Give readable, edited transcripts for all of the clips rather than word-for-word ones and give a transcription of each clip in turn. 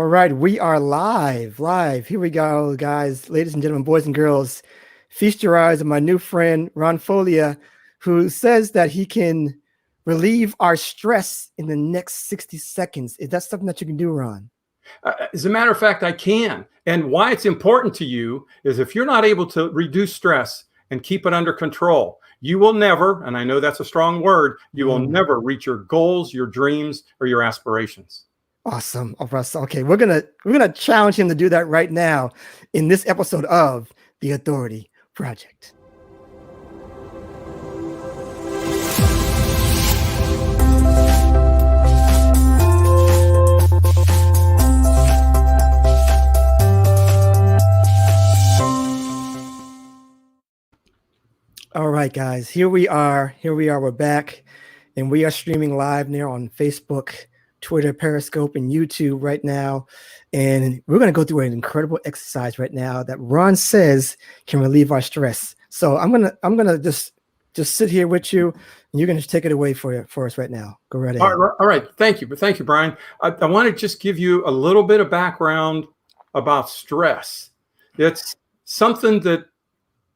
All right, we are live. Here we go, guys, ladies and gentlemen, boys and girls. Feast your eyes on my new friend, Ron Foglia, who says that he can relieve our stress in the next 60 seconds. Is that something that you can do, Ron? As a matter of fact, I can. And why it's important to you is if you're not able to reduce stress and keep it under control, you will never, and I know that's a strong word, you will never reach your goals, your dreams, or your aspirations. Awesome. Okay, we're gonna challenge him to do that right now in this episode of The Authority Project. All right, guys, here we are. We're back, and we are streaming live now on Facebook, Twitter, Periscope, and YouTube right now. And we're going to go through an incredible exercise right now that Ron says can relieve our stress. So I'm gonna just sit here with you, and you're gonna take it away for us right now. Go right ahead. All right. Thank you, Brian. I want to just give you a little bit of background about stress. It's something that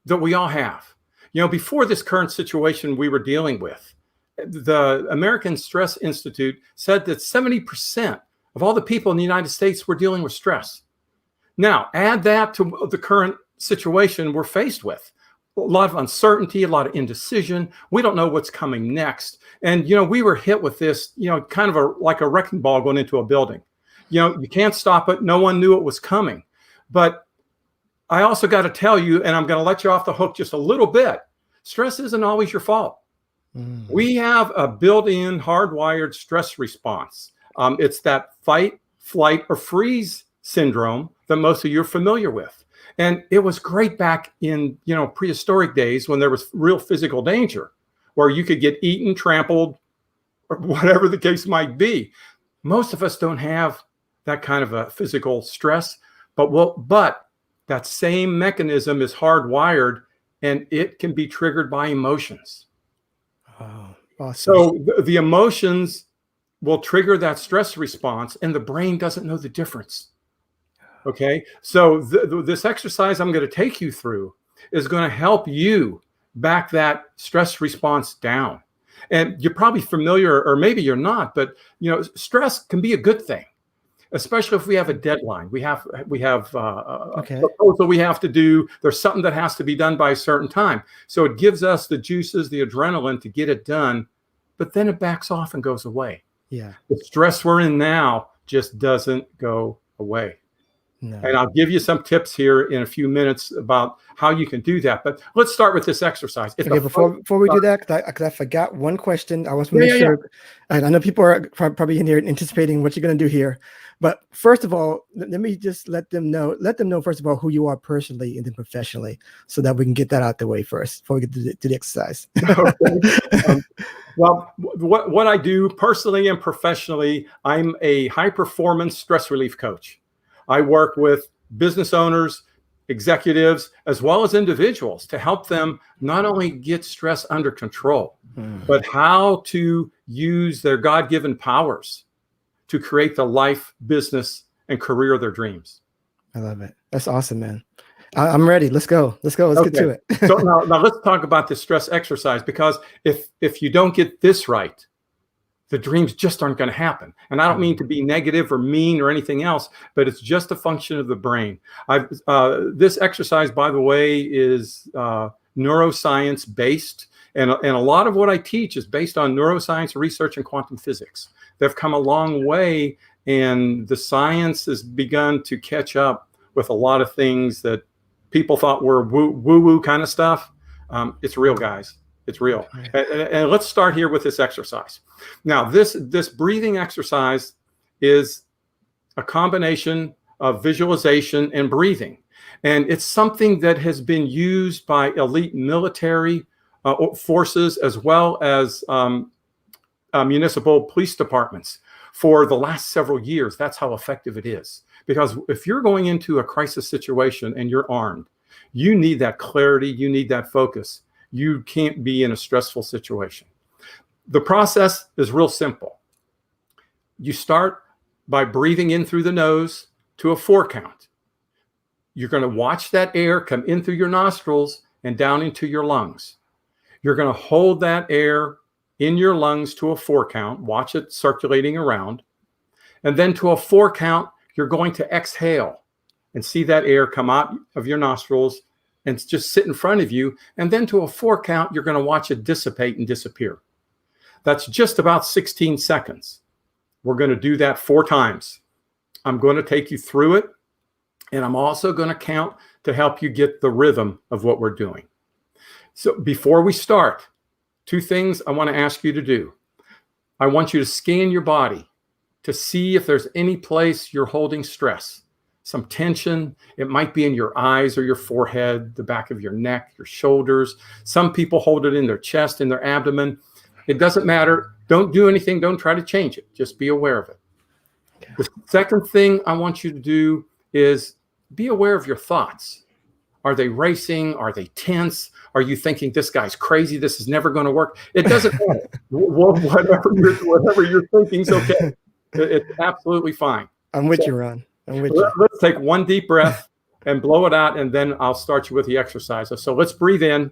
we all have. You know, before this current situation we were dealing with, the American Stress Institute said that 70% of all the people in the United States were dealing with stress. Now, add that to the current situation we're faced with. A lot of uncertainty, a lot of indecision. We don't know what's coming next. And, you know, we were hit with this, you know, kind of like a wrecking ball going into a building. You know, you can't stop it. No one knew it was coming. But I also got to tell you, and I'm going to let you off the hook just a little bit, stress isn't always your fault. We have a built-in hardwired stress response. It's that fight, flight, or freeze syndrome that most of you are familiar with. And it was great back in, you know, prehistoric days when there was real physical danger, where you could get eaten, trampled, or whatever the case might be. Most of us don't have that kind of a physical stress, but that same mechanism is hardwired, and it can be triggered by emotions. Oh, awesome. So the emotions will trigger that stress response, and the brain doesn't know the difference. Okay, so this exercise I'm going to take you through is going to help you back that stress response down. And you're probably familiar, or maybe you're not, but you know, stress can be a good thing, especially if we have a deadline. We have a proposal we have to do. There's something that has to be done by a certain time. So it gives us the juices, the adrenaline to get it done, but then it backs off and goes away. Yeah. The stress we're in now just doesn't go away. No. And I'll give you some tips here in a few minutes about how you can do that. But let's start with this exercise. Okay, before we do that, because I forgot one question. I want to make sure. Yeah. I know people are probably in here anticipating what you're going to do here. But first of all, let me just let them know first of all who you are personally and then professionally, so that we can get that out the way first before we get to the exercise. Okay. Well, what I do personally and professionally, I'm a high performance stress relief coach. I work with business owners, executives, as well as individuals to help them not only get stress under control, but how to use their God-given powers to create the life, business, and career of their dreams. I love it. That's awesome, man. I'm ready. Let's go. Let's get to it. So now let's talk about this stress exercise, because if you don't get this right, the dreams just aren't going to happen. And I don't mean to be negative or mean or anything else, but it's just a function of the brain. This exercise, by the way, is neuroscience based. And a lot of what I teach is based on neuroscience research and quantum physics. They've come a long way, and the science has begun to catch up with a lot of things that people thought were woo-woo kind of stuff. It's real, guys. It's real. And let's start here with this exercise. Now, this breathing exercise is a combination of visualization and breathing. And it's something that has been used by elite military forces, as well as municipal police departments for the last several years. That's how effective it is. Because if you're going into a crisis situation and you're armed, you need that clarity, you need that focus. You can't be in a stressful situation. The process is real simple. You start by breathing in through the nose to a 4 count. You're going to watch that air come in through your nostrils and down into your lungs. You're going to hold that air in your lungs to a 4 count. Watch it circulating around. And then to a 4 count, you're going to exhale and see that air come out of your nostrils and just sit in front of you. And then to a 4 count, you're going to watch it dissipate and disappear. That's just about 16 seconds. We're going to do that 4 times. I'm going to take you through it. And I'm also going to count to help you get the rhythm of what we're doing. So before we start, 2 things I want to ask you to do. I want you to scan your body to see if there's any place you're holding stress, some tension. It might be in your eyes or your forehead, the back of your neck, your shoulders. Some people hold it in their chest, in their abdomen. It doesn't matter. Don't do anything. Don't try to change it. Just be aware of it. The second thing I want you to do is be aware of your thoughts. Are they racing? Are they tense? Are you thinking this guy's crazy? This is never going to work? It doesn't matter. Whatever you're thinking is okay. It's absolutely fine. I'm with you, Ron. I'm with you. Let's take one deep breath and blow it out, and then I'll start you with the exercise. So let's breathe in.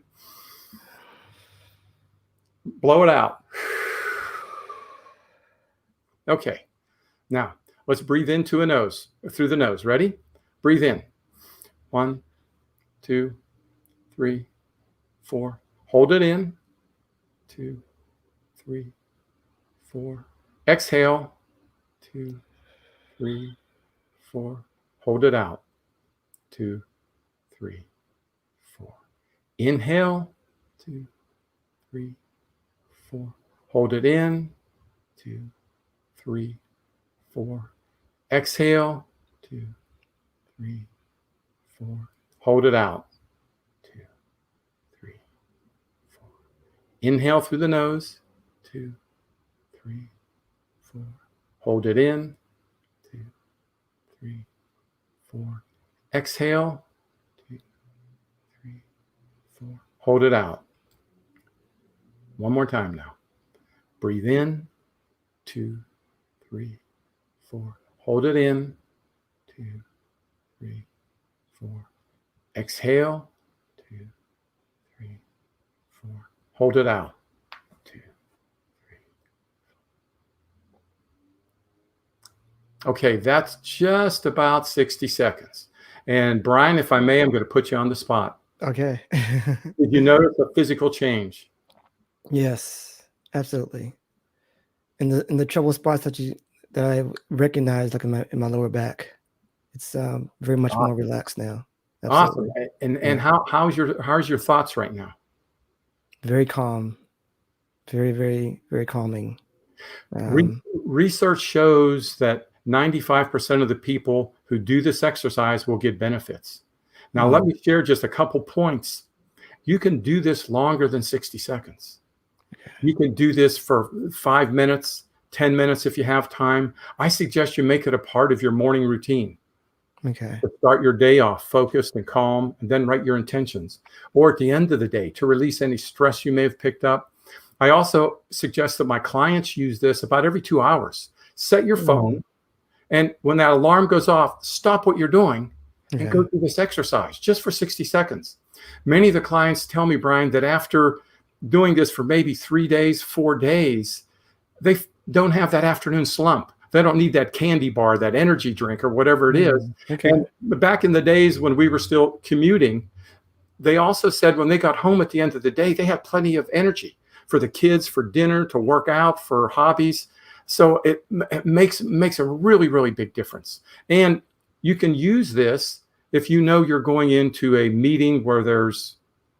Blow it out. Okay. Now, let's breathe in through the nose. Ready? Breathe in. 1, 2, 3, 4. Hold it in. 2, 3, 4. Exhale. 2, 3, 4. Hold it out. 2, 3, 4. Inhale. 2, 3, 4. Hold it in. 2, 3, 4. Exhale. 2, 3, 4. Hold it out. 2, 3, 4. Inhale through the nose. 2, 3, 4. Hold it in. 2, 3, 4. Exhale. 2, 3, 4. Hold it out. One more time now. Breathe in. 2, 3, 4. Hold it in. 2, 3, 4. Exhale. 2, 3, 4. Hold it out. 2, 3. Okay, that's just about 60 seconds. And Brian, if I may, I'm going to put you on the spot. Okay. Did you notice a physical change? Yes, absolutely. In the trouble spots that I recognize, like in my lower back, it's very much more relaxed now. Absolutely. Awesome. And how's your thoughts right now? Very calm. Very, very, very calming. Research shows that 95% of the people who do this exercise will get benefits. Now, let me share just a couple points. You can do this longer than 60 seconds. You can do this for 5 minutes, 10 minutes if you have time. I suggest you make it a part of your morning routine. Okay. To start your day off focused and calm, and then write your intentions. Or at the end of the day, to release any stress you may have picked up. I also suggest that my clients use this about every 2 hours. Set your phone, and when that alarm goes off, stop what you're doing and go through this exercise just for 60 seconds. Many of the clients tell me, Brian, that after doing this for maybe 3 days, 4 days, they don't have that afternoon slump. They don't need that candy bar, that energy drink, or whatever it is. Okay. And back in the days when we were still commuting, they also said when they got home at the end of the day, they had plenty of energy for the kids, for dinner, to work out, for hobbies. So it makes a really, really big difference. And you can use this if you know you're going into a meeting where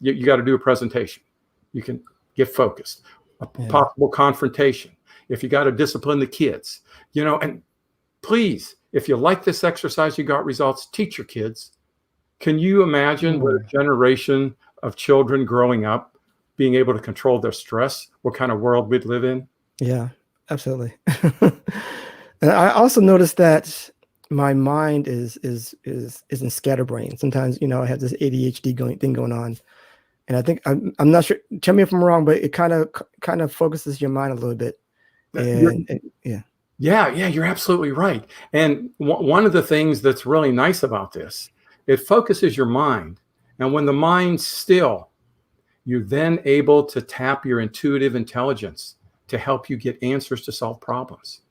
you got to do a presentation. You can get focused. A possible confrontation. If you got to discipline the kids, and please, if you like this exercise, you got results, teach your kids. Can you imagine what a generation of children growing up being able to control their stress, what kind of world we'd live in? Yeah, absolutely. And I also noticed that my mind is in scatterbrain. Sometimes, I have this ADHD thing going on. And I think I'm not sure. Tell me if I'm wrong, but it kind of focuses your mind a little bit. Yeah, you're absolutely right. And one of the things that's really nice about this, it focuses your mind. And when the mind's still, you're then able to tap your intuitive intelligence to help you get answers to solve problems.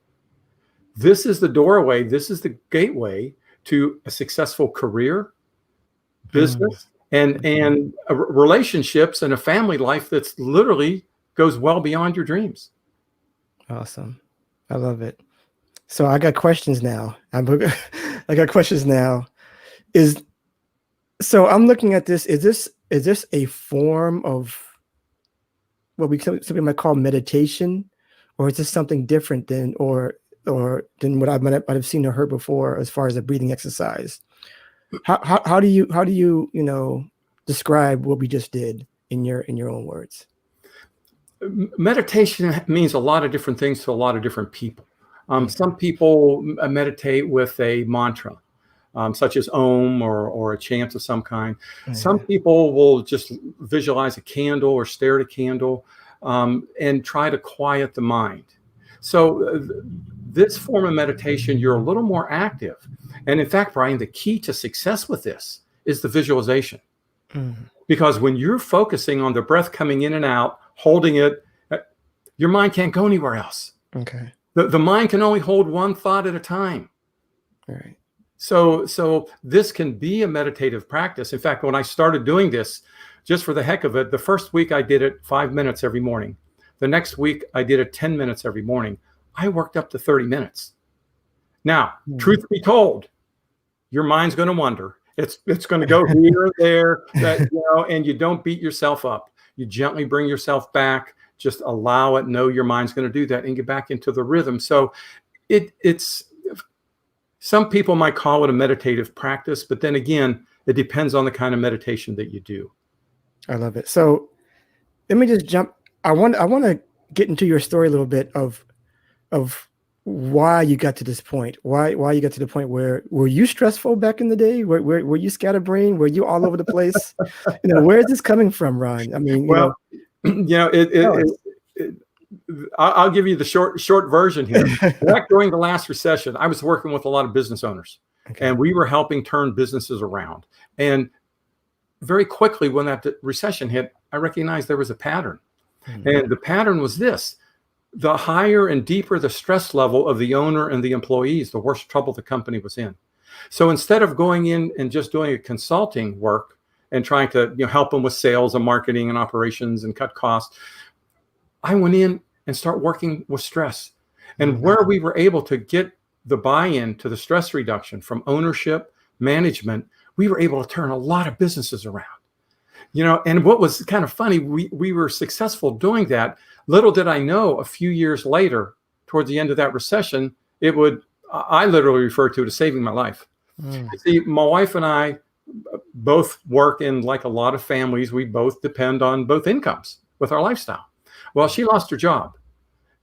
This is the doorway, this is the gateway to a successful career, business, and relationships and a family life that's literally goes well beyond your dreams. Awesome. I love it. So I got questions now. I got questions now. So I'm looking at this. Is this a form of what somebody might call meditation, or is this something different than than what I might have seen or heard before as far as a breathing exercise? How do you describe what we just did in your own words? Meditation means a lot of different things to a lot of different people. Some people meditate with a mantra, such as Om or a chant of some kind. Some people will just visualize a candle or stare at a candle and try to quiet the mind. So this form of meditation, you're a little more active. And in fact, Brian, the key to success with this is the visualization. Because when you're focusing on the breath coming in and out, holding it, your mind can't go anywhere else. Okay. The mind can only hold one thought at a time. All right. So this can be a meditative practice. In fact, when I started doing this, just for the heck of it, the first week I did it 5 minutes every morning. The next week I did it 10 minutes every morning. I worked up to 30 minutes. Now, truth be told, your mind's going to wander. It's going to go here and there, and you don't beat yourself up. You gently bring yourself back. Just allow it. Know your mind's going to do that and get back into the rhythm. So it's some people might call it a meditative practice, but then again, it depends on the kind of meditation that you do. I love it. So let me just jump. I want to get into your story a little bit of why you got to this point. Why you got to the point where were you stressful back in the day? Were you scatterbrained? Were you all over the place? Where is this coming from, Ron? I mean, I'll give you the short version here. Back during the last recession, I was working with a lot of business owners, and we were helping turn businesses around. And very quickly, when that recession hit, I recognized there was a pattern. And the pattern was this: the higher and deeper the stress level of the owner and the employees, the worse trouble the company was in. So instead of going in and just doing a consulting work and trying to help them with sales and marketing and operations and cut costs, I went in and start working with stress. And where we were able to get the buy-in to the stress reduction from ownership, management, we were able to turn a lot of businesses around. And what was kind of funny, we were successful doing that. Little did I know, a few years later, towards the end of that recession, I literally refer to it as saving my life. See, my wife and I both work in, like a lot of families, we both depend on both incomes with our lifestyle. Well, she lost her job.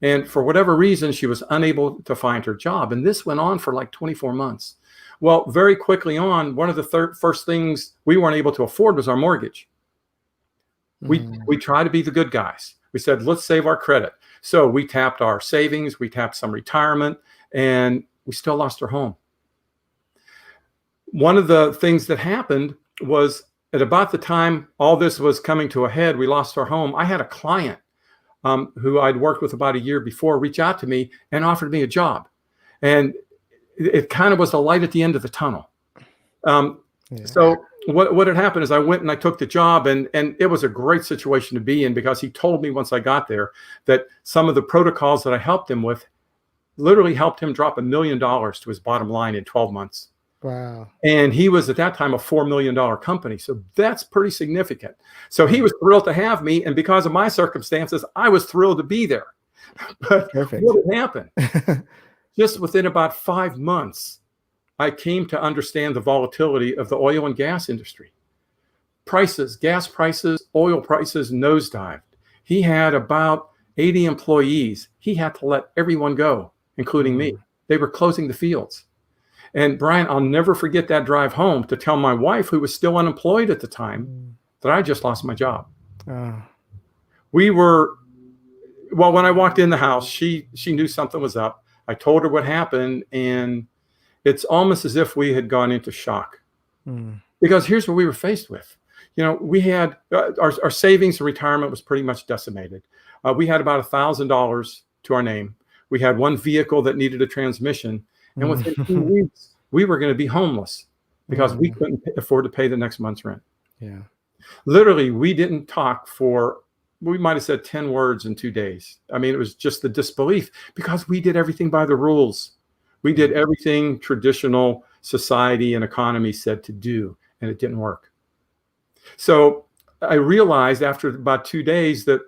And for whatever reason, she was unable to find her job. And this went on for like 24 months. Well, very quickly on, one of the first things we weren't able to afford was our mortgage. We tried to be the good guys. We said, let's save our credit. So we tapped our savings, we tapped some retirement, and we still lost our home. One of the things that happened was at about the time all this was coming to a head, we lost our home. I had a client who I'd worked with about a year before reach out to me and offered me a job. And it kind of was the light at the end of the tunnel. So what had happened is I went and I took the job, and it was a great situation to be in, because he told me once I got there that some of the protocols that I helped him with literally helped him drop $1 million to his bottom line in 12 months. Wow. And he was at that time a $4 million company. So that's pretty significant. So he was thrilled to have me. And because of my circumstances, I was thrilled to be there. But what had happened? Just within about 5 months, I came to understand the volatility of the oil and gas industry. Prices, gas prices, oil prices nosedived. He had about 80 employees. He had to let everyone go, including me. They were closing the fields. And Brian, I'll never forget that drive home to tell my wife, who was still unemployed at the time, that I just lost my job. When I walked in the house, she knew something was up. I told her what happened, and it's almost as if we had gone into shock. Because here's what we were faced with. We had our savings and retirement was pretty much decimated. We had about $1,000 to our name. We had one vehicle that needed a transmission, and within 2 weeks, we were going to be homeless because we couldn't afford to pay the next month's rent. Yeah. Literally, we didn't talk for, we might have said 10 words in 2 days. I mean, it was just the disbelief because we did everything by the rules. We did everything traditional society and economy said to do, and it didn't work. So I realized after about 2 days that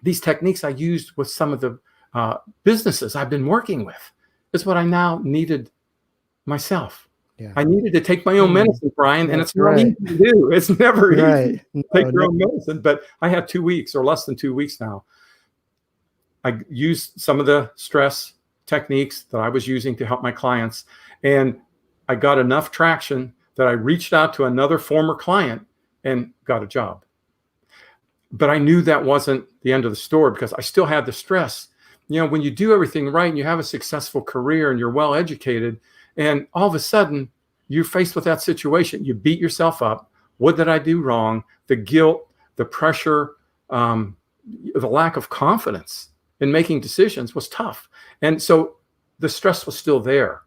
these techniques I used with some of the businesses I've been working with is what I now needed myself. Yeah. I needed to take my own medicine, Brian, and it's not easy to do. It's never easy to take your own medicine, but I had 2 weeks or less than 2 weeks now. I used some of the stress techniques that I was using to help my clients, and I got enough traction that I reached out to another former client and got a job. But I knew that wasn't the end of the story because I still had the stress. When you do everything right and you have a successful career and you're well educated, and all of a sudden you're faced with that situation, you beat yourself up. What did I do wrong? The guilt, the pressure, the lack of confidence in making decisions was tough. And so the stress was still there.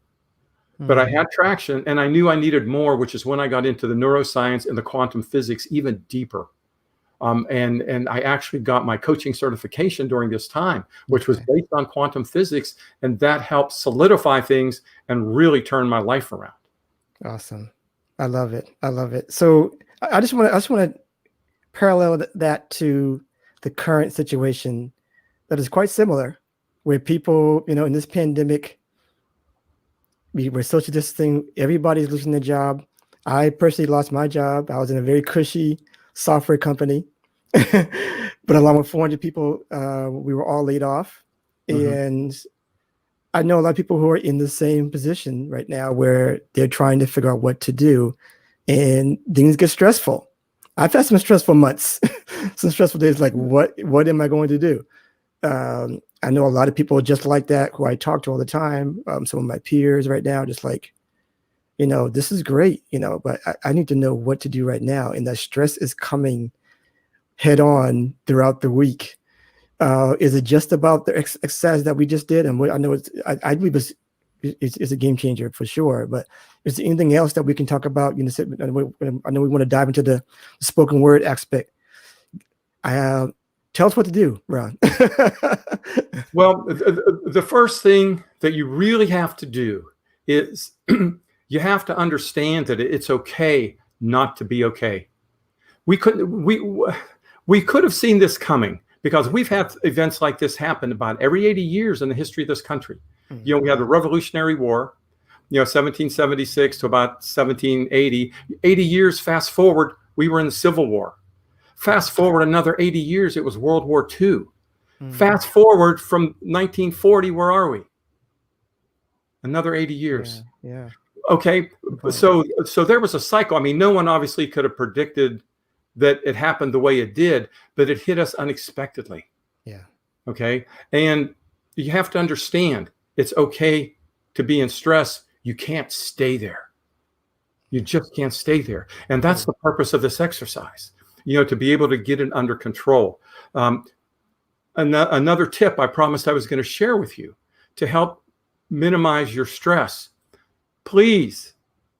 But I had traction, and I knew I needed more, which is when I got into the neuroscience and the quantum physics even deeper. And I actually got my coaching certification during this time, which was based on quantum physics, and that helped solidify things and really turn my life around. Awesome. I love it. I love it. So I just want to parallel that to the current situation that is quite similar, where people, in this pandemic, we're social distancing, everybody's losing their job. I personally lost my job. I was in a very cushy software company, but along with 400 people, we were all laid off. And I know a lot of people who are in the same position right now where they're trying to figure out what to do, and things get stressful. I've had some stressful months, some stressful days, like what am I going to do? I know a lot of people just like that who I talk to all the time. Some of my peers right now, just like, this is great, but I need to know what to do right now. And that stress is coming head on throughout the week. Is it just about the exercise that we just did? And I know I believe it's a game changer for sure. But is there anything else that we can talk about? I know we want to dive into the spoken word aspect. Tell us what to do, Ron. Well, the first thing that you really have to do is you have to understand that it's okay not to be okay. We could have seen this coming because we've had events like this happen about every 80 years in the history of this country. We had the Revolutionary War, 1776 to about 1780. 80 years fast forward, we were in the Civil War. Fast forward another 80 years, it was World War II. Fast forward from 1940, where are we? Another 80 years. Yeah. Okay, so there was a cycle. I mean, no one obviously could have predicted that it happened the way it did, but it hit us unexpectedly. Yeah. Okay, and you have to understand it's okay to be in stress. You can't stay there. You just can't stay there. And that's the purpose of this exercise, to be able to get it under control. Another tip I promised I was going to share with you to help minimize your stress. Please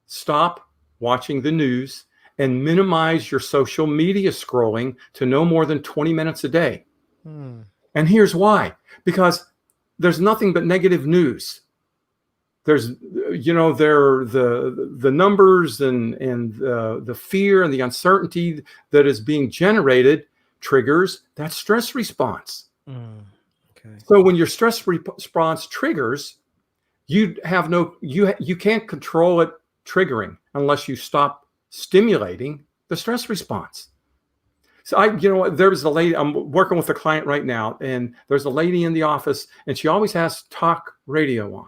stop watching the news and minimize your social media scrolling to no more than 20 minutes a day. And here's why. Because there's nothing but negative news. There's, the numbers and the fear and the uncertainty that is being generated triggers that stress response. Okay. So when your stress response triggers, you can't control it triggering unless you stop stimulating the stress response. So there was a lady, I'm working with a client right now, and there's a lady in the office, and she always has talk radio on.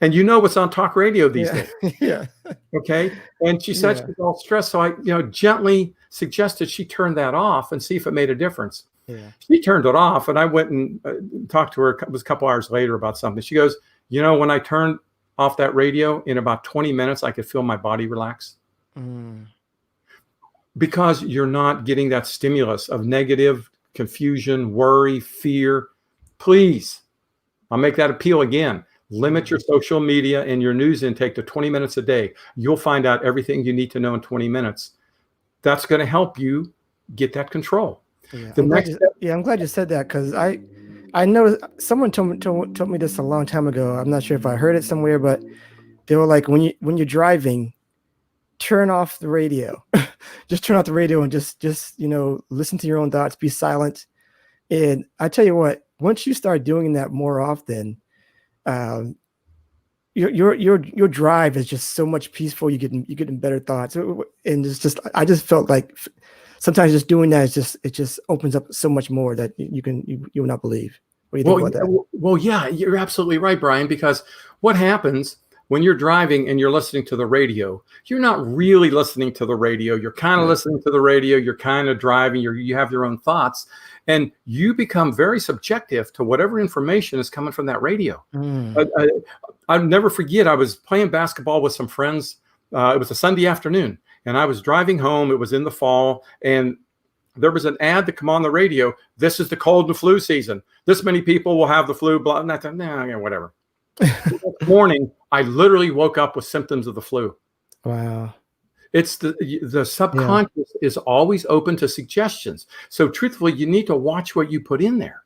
And what's on talk radio these days. Yeah. Okay. And she said she's all stressed. So I, gently suggested she turn that off and see if it made a difference. Yeah. She turned it off, and I went and talked to her. It was a couple hours later about something. She goes, when I turned off that radio, in about 20 minutes, I could feel my body relax. Because you're not getting that stimulus of negative confusion, worry, fear. Please, I'll make that appeal again. Limit your social media and your news intake to 20 minutes a day. You'll find out everything you need to know in 20 minutes. That's going to help you get that control. Yeah, I'm glad you said that, because I know someone told me this a long time ago. I'm not sure if I heard it somewhere, but they were like, when you're driving, turn off the radio. Just turn off the radio and just listen to your own thoughts, be silent. And I tell you what, once you start doing that more often, your drive is just so much peaceful. You're getting better thoughts, and it's just, I just felt like sometimes just doing that it just opens up so much more that you will not believe. What do you think about that? Well, yeah, you're absolutely right, Brian, because what happens when you're driving and you're listening to the radio, you're not really listening to the radio. You're kind of listening to the radio. You're kind of driving. You have your own thoughts, and you become very subjective to whatever information is coming from that radio. I'll never forget, I was playing basketball with some friends. It was a Sunday afternoon, and I was driving home. It was in the fall, and there was an ad that come on the radio. This is the cold and flu season. This many people will have the flu. Blah, and I thought, whatever. This morning, I literally woke up with symptoms of the flu. Wow. It's the subconscious is always open to suggestions. So truthfully, you need to watch what you put in there,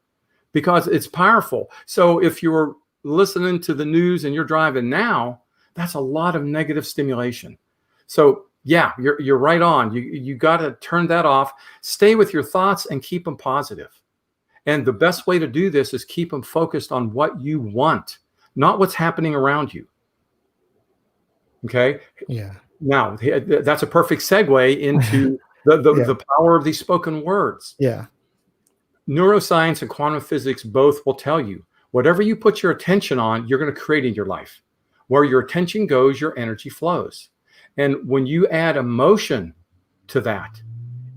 because it's powerful. So if you're listening to the news and you're driving now, that's a lot of negative stimulation. So yeah, you're right on. You got to turn that off. Stay with your thoughts and keep them positive. And the best way to do this is keep them focused on what you want, not what's happening around you. Okay. Yeah. Now that's a perfect segue into the power of these spoken words. Yeah. Neuroscience and quantum physics both will tell you, whatever you put your attention on, you're going to create in your life. Where your attention goes, your energy flows. And when you add emotion to that,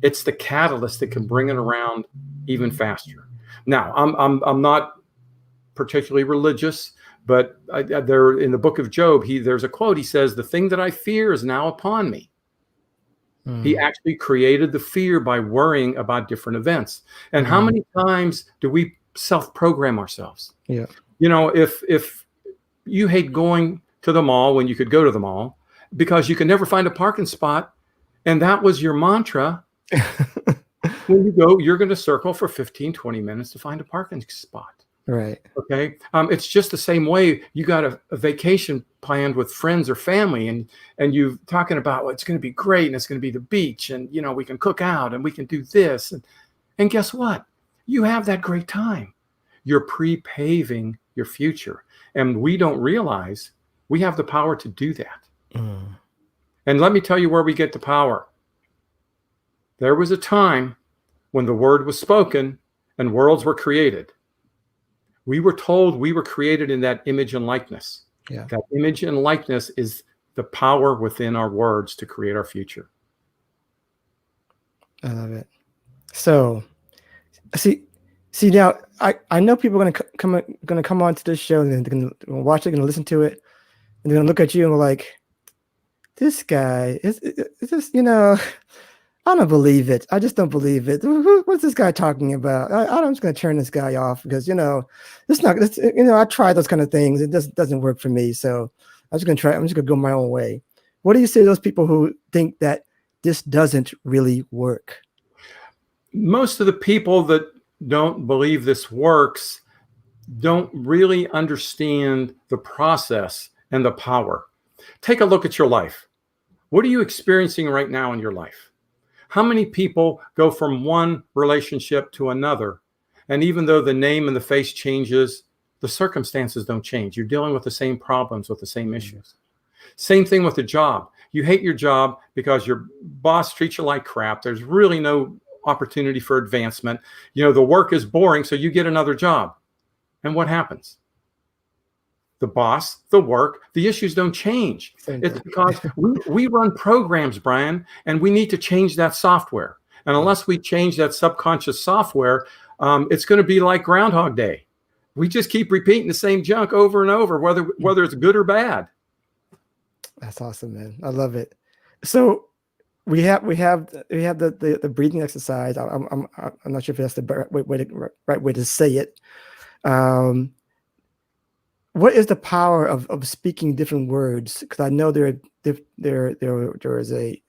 it's the catalyst that can bring it around even faster. Now, I'm not particularly religious, but there in the book of Job, there's a quote. He says, "The thing that I fear is now upon me." He actually created the fear by worrying about different events. And how many times do we self-program ourselves? Yeah. If you hate going to the mall when you could go to the mall because you can never find a parking spot, and that was your mantra, when you go, you're going to circle for 15, 20 minutes to find a parking spot. Right. Okay. It's just the same way. You got a vacation planned with friends or family, and you're talking about, well, it's going to be great, and it's going to be the beach, and we can cook out, and we can do this, and guess what? You have that great time. You're pre-paving your future, and we don't realize we have the power to do that. And let me tell you where we get the power. There was a time when the word was spoken and worlds were created. We were told we were created in that image and likeness. Yeah. That image and likeness is the power within our words to create our future. I love it. So, see now, I know people are gonna come onto this show, and they're gonna watch it, gonna listen to it, and they're gonna look at you and be like, "This guy is this, I don't believe it. I just don't believe it. What's this guy talking about? I'm just going to turn this guy off because, I tried those kind of things. It just doesn't work for me. So I'm just going to go my own way." What do you say to those people who think that this doesn't really work? Most of the people that don't believe this works don't really understand the process and the power. Take a look at your life. What are you experiencing right now in your life? How many people go from one relationship to another? And even though the name and the face changes, the circumstances don't change. You're dealing with the same problems, with the same issues. Same thing with a job. You hate your job because your boss treats you like crap. There's really no opportunity for advancement. The work is boring, so you get another job. And what happens? The boss, the work, the issues don't change. It's because we run programs, Brian, and we need to change that software. And unless we change that subconscious software, it's going to be like Groundhog Day. We just keep repeating the same junk over and over, whether it's good or bad. That's awesome, man. I love it. So we have the breathing exercise. I'm not sure if that's the right way to say it. What is the power of speaking different words? Because I know there is a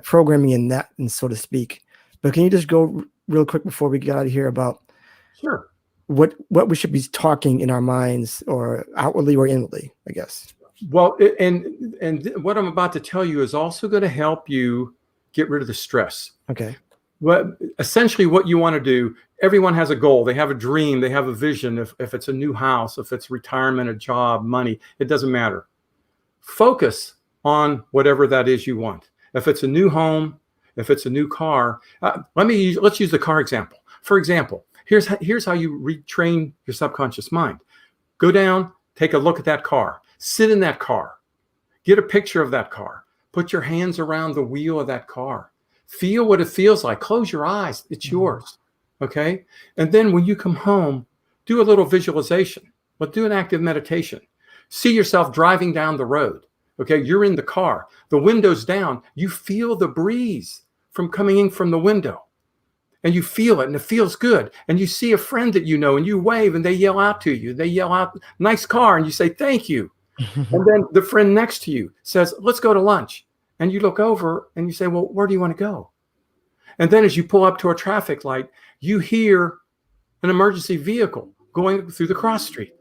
programming in that, and so to speak. But can you just go real quick before we get out of here about Sure. what we should be talking in our minds, or outwardly or inwardly, I guess. Well, and what I'm about to tell you is also going to help you get rid of the stress. Okay. Essentially what you want to do, everyone has a goal. They have a dream. They have a vision. If it's a new house, if it's retirement, a job, money, it doesn't matter. Focus on whatever that is you want. If it's a new home, if it's a new car, let's use the car example. For example, here's how you retrain your subconscious mind. Go down, take a look at that car. Sit in that car. Get a picture of that car. Put your hands around the wheel of that car. Feel what it feels like. Close your eyes. It's yours. Okay? And then when you come home, do a little visualization. But do an active meditation. See yourself driving down the road. Okay? You're in the car. The window's down. You feel the breeze from coming in from the window. And you feel it, and it feels good. And you see a friend that you know, and you wave, and they yell out to you. They yell out, "Nice car," and you say, "Thank you." And then the friend next to you says, "Let's go to lunch." And you look over and you say, "Well, where do you want to go?" And then as you pull up to a traffic light, you hear an emergency vehicle going through the cross street.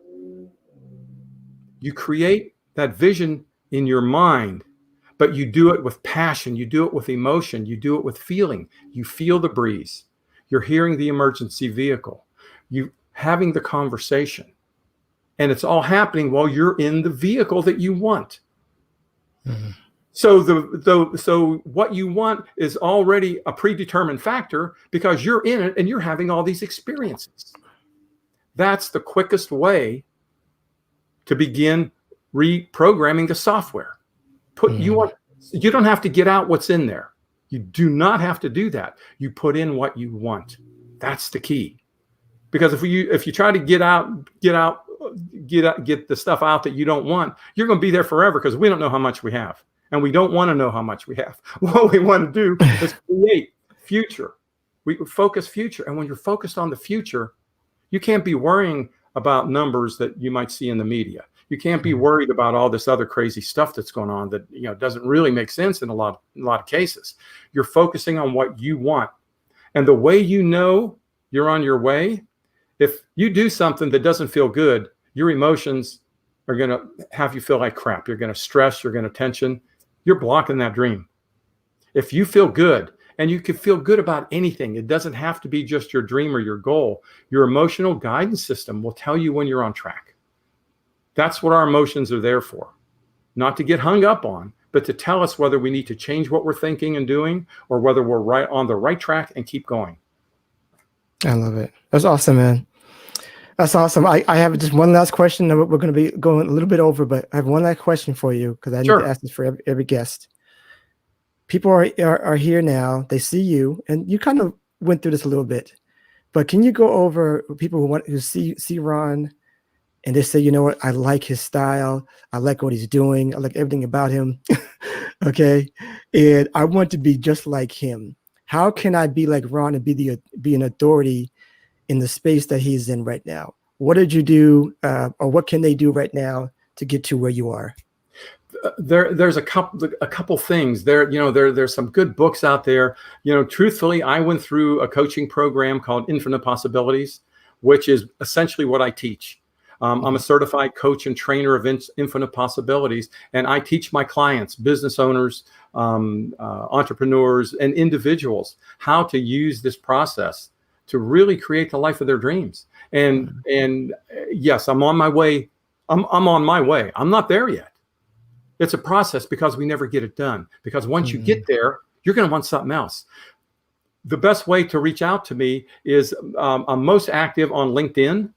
You create that vision in your mind, but you do it with passion. You do it with emotion. You do it with feeling. You feel the breeze. You're hearing the emergency vehicle. You having the conversation. And it's all happening while you're in the vehicle that you want. Mm-hmm. So what you want is already a predetermined factor because you're in it and you're having all these experiences. That's the quickest way to begin reprogramming the software. You don't have to get out what's in there. You do not have to do that. You put in what you want. That's the key. Because if you try to get the stuff out that you don't want, you're going to be there forever because we don't know how much we have. And we don't want to know how much we have. What we want to do is create future. We focus future. And when you're focused on the future, you can't be worrying about numbers that you might see in the media. You can't be worried about all this other crazy stuff that's going on that doesn't really make sense in a lot of cases. You're focusing on what you want. And the way you know you're on your way, if you do something that doesn't feel good, your emotions are going to have you feel like crap. You're going to stress, you're going to tension. You're blocking that dream. If you feel good, and you can feel good about anything, it doesn't have to be just your dream or your goal. Your emotional guidance system will tell you when you're on track. That's what our emotions are there for. Not to get hung up on, but to tell us whether we need to change what we're thinking and doing or whether we're right on the right track and keep going. I love it. That's awesome, man. That's awesome. I have just one last question. We're going to be going a little bit over, but I have one last question for you because I need to ask this for every guest. People are here now. They see you, and you kind of went through this a little bit, but can you go over people who see Ron, and they say, you know what, I like his style, I like what he's doing, I like everything about him, okay, and I want to be just like him. How can I be like Ron and be an authority in the space that he's in right now? What did you do, or what can they do right now to get to where you are? There's a couple things there. There's some good books out there. Truthfully, I went through a coaching program called Infinite Possibilities, which is essentially what I teach. I'm a certified coach and trainer of Infinite Possibilities, and I teach my clients, business owners, entrepreneurs, and individuals how to use this process to really create the life of their dreams. And yes, I'm on my way. I'm on my way. I'm not there yet. It's a process because we never get it done. Because once you get there, you're going to want something else. The best way to reach out to me is I'm most active on LinkedIn.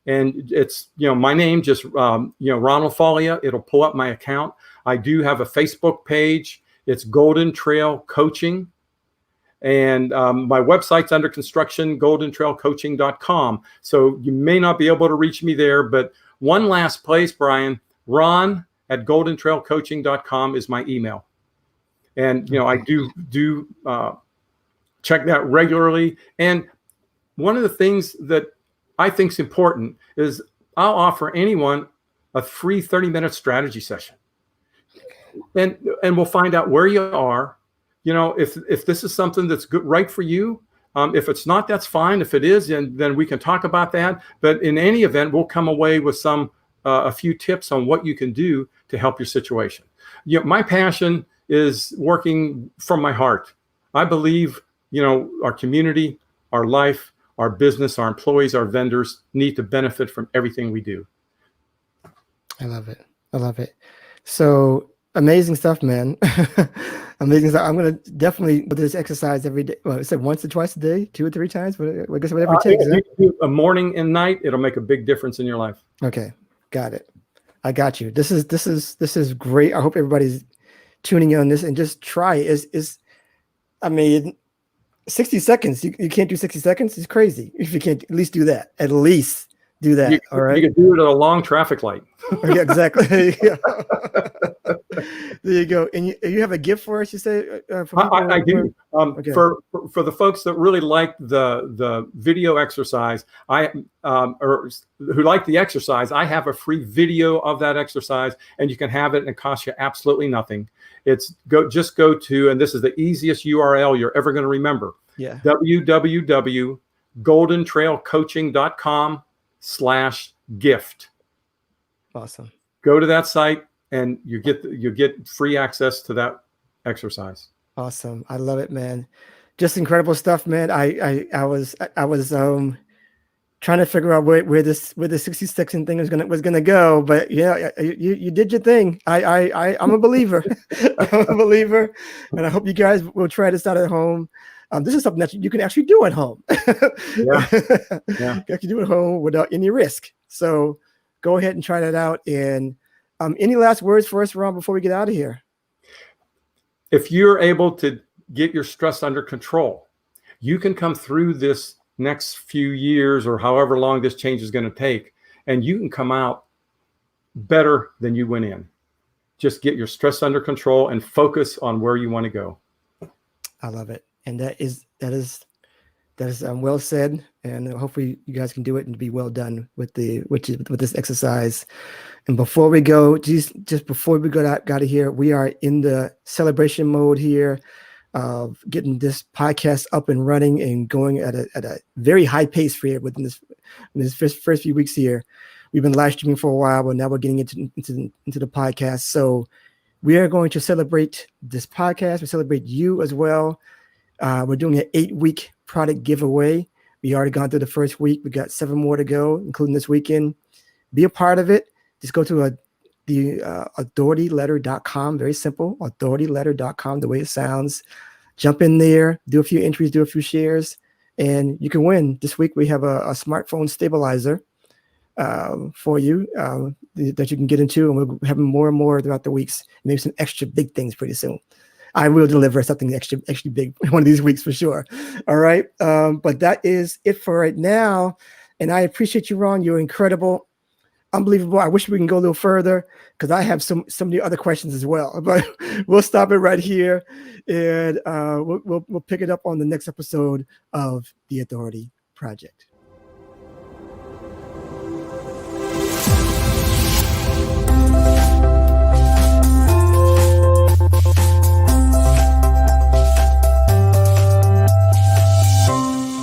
And it's, my name, just, Ronald Foglia. It'll pull up my account. I do have a Facebook page. It's Golden Trail Coaching. And my website's under construction, goldentrailcoaching.com. So you may not be able to reach me there, but one last place, Brian, Ron at goldentrailcoaching.com is my email. And, I do check that regularly. And one of the things that I think is important is I'll offer anyone a free 30-minute strategy session. And we'll find out where you are. If this is something that's good, right for you. If it's not, that's fine. If it is, then we can talk about that. But in any event, we'll come away with a few tips on what you can do to help your situation. My passion is working from my heart. I believe, our community, our life, our business, our employees, our vendors need to benefit from everything we do. I love it. I love it. So amazing stuff, man. Amazing stuff. I'm going to definitely do this exercise every day. Well, I said once or twice a day, 2 or 3 times, but I guess whatever it takes. If you do a morning and night, it'll make a big difference in your life. Okay. Got it. I got you. This is great. I hope everybody's tuning in on this and just try it. I mean, 60 seconds. You can't do 60 seconds. It's crazy. If you can't at least do that, all right. You can do it at a long traffic light. Yeah, exactly. There you go. And you have a gift for us, you say? I do. Okay. For the folks that really like the video exercise, or who like the exercise, I have a free video of that exercise, and you can have it, and it costs you absolutely nothing. Just go to, and this is the easiest URL you're ever going to remember. Yeah. www.goldentrailcoaching.com/gift. Awesome. Go to that site and you get free access to that exercise. Awesome. I love it, man. Just incredible stuff, man. I was trying to figure out where the 60-second thing was gonna go, but yeah, you did your thing. I'm a believer. I'm a believer, and I hope you guys will try this out at home. This is something that you can actually do at home. Yeah. You can do it at home without any risk. So go ahead and try that out. And any last words for us, Ron, before we get out of here? If you're able to get your stress under control, you can come through this next few years or however long this change is going to take, and you can come out better than you went in. Just get your stress under control and focus on where you want to go. I love it. And that is well said. And hopefully you guys can do it and be well done with this exercise. And before we go, just before we go out of here, we are in the celebration mode here of getting this podcast up and running and going at a very high pace for you within this first few weeks here. We've been live streaming for a while, but now we're getting into the podcast. So we are going to celebrate this podcast. We celebrate you as well. We're doing an 8-week product giveaway. We already gone through the first week. We got 7 more to go, including this weekend. Be a part of it. Just go to the authorityletter.com. Very simple. authorityletter.com, the way it sounds. Jump in there, do a few entries, do a few shares, and you can win. This week we have a smartphone stabilizer for you that you can get into, and we'll have more and more throughout the weeks. Maybe some extra big things pretty soon. I will deliver something extra big one of these weeks for sure. All right. But that is it for right now. And I appreciate you, Ron. You're incredible. Unbelievable. I wish we can go a little further because I have some of the other questions as well. But we'll stop it right here. And we'll pick it up on the next episode of The Authority Project.